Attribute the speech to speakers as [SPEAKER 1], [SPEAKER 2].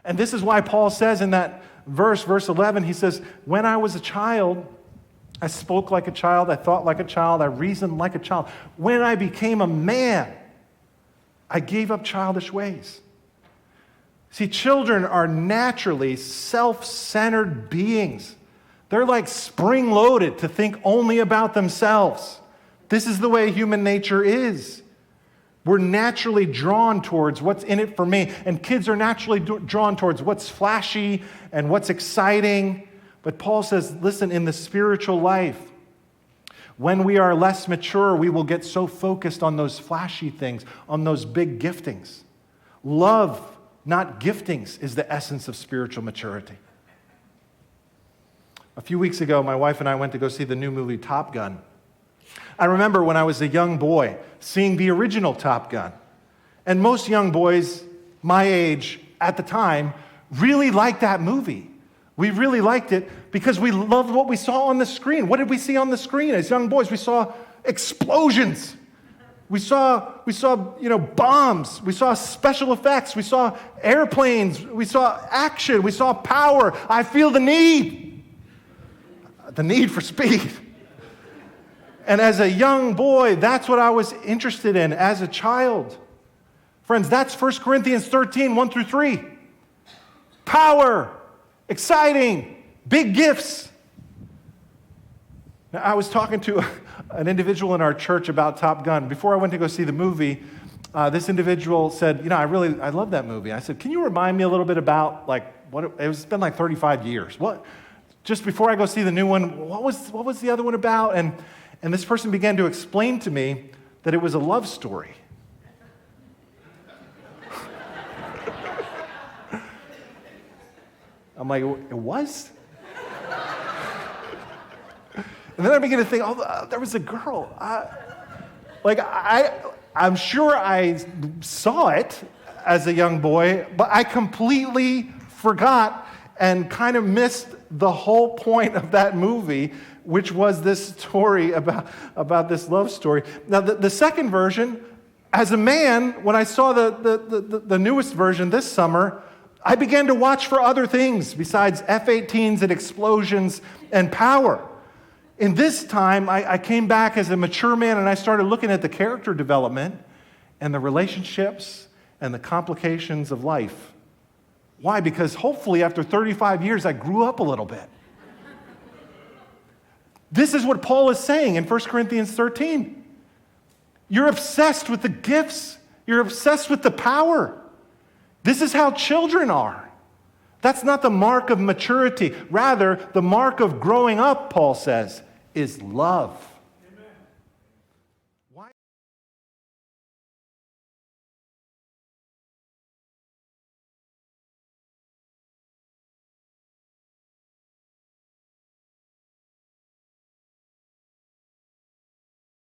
[SPEAKER 1] And this is why Paul says in that verse 11, he says, when I was a child, I spoke like a child, I thought like a child, I reasoned like a child. When I became a man, I gave up childish ways. See, children are naturally self-centered beings. They're like spring-loaded to think only about themselves. This is the way human nature is. We're naturally drawn towards what's in it for me. And kids are naturally drawn towards what's flashy and what's exciting. But Paul says, listen, in the spiritual life, when we are less mature, we will get so focused on those flashy things, on those big giftings. Love, not giftings, is the essence of spiritual maturity. A few weeks ago, my wife and I went to go see the new movie Top Gun. I remember when I was a young boy seeing the original Top Gun. And most young boys my age at the time really liked that movie. We really liked it because we loved what we saw on the screen. What did we see on the screen as young boys? We saw explosions. We saw bombs. We saw special effects. We saw airplanes. We saw action. We saw power. I feel the need for speed. And as a young boy, that's what I was interested in as a child. Friends, that's 1 Corinthians 13, 1 through 3. Power, exciting, big gifts. Now, I was talking to an individual in our church about Top Gun. Before I went to go see the movie, this individual said, I love that movie. I said, can you remind me a little bit about, it's been like 35 years. Just before I go see the new one, what was the other one about? And this person began to explain to me that it was a love story. I'm like, it was? And then I began to think, there was a girl. I'm sure I saw it as a young boy, but I completely forgot and kind of missed the whole point of that movie, which was this story about this love story. Now, the second version, as a man, when I saw the newest version this summer, I began to watch for other things besides F-18s and explosions and power. In this time, I came back as a mature man and I started looking at the character development and the relationships and the complications of life. Why? Because hopefully after 35 years, I grew up a little bit. This is what Paul is saying in 1 Corinthians 13. You're obsessed with the gifts. You're obsessed with the power. This is how children are. That's not the mark of maturity. Rather, the mark of growing up, Paul says, is love.